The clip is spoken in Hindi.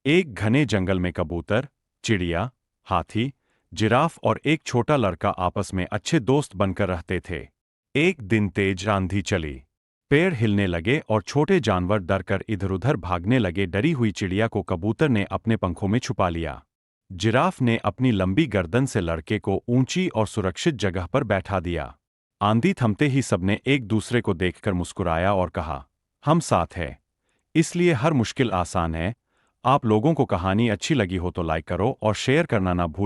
एक घने जंगल में कबूतर, चिड़िया, हाथी, जिराफ और एक छोटा लड़का आपस में अच्छे दोस्त बनकर रहते थे। एक दिन तेज आंधी चली। पेड़ हिलने लगे और छोटे जानवर डरकर इधर-उधर भागने लगे। डरी हुई चिड़िया को कबूतर ने अपने पंखों में छुपा लिया। जिराफ ने अपनी लंबी गर्दन से लड़के को ऊंची और सुरक्षित जगह पर बैठा दिया। आंधी थमते ही सबने एक दूसरे को देखकर मुस्कुराया और कहा, हम साथ हैं, इसलिए हर मुश्किल आसान है। आप लोगों को कहानी अच्छी लगी हो तो लाइक करो और शेयर करना ना भूलें।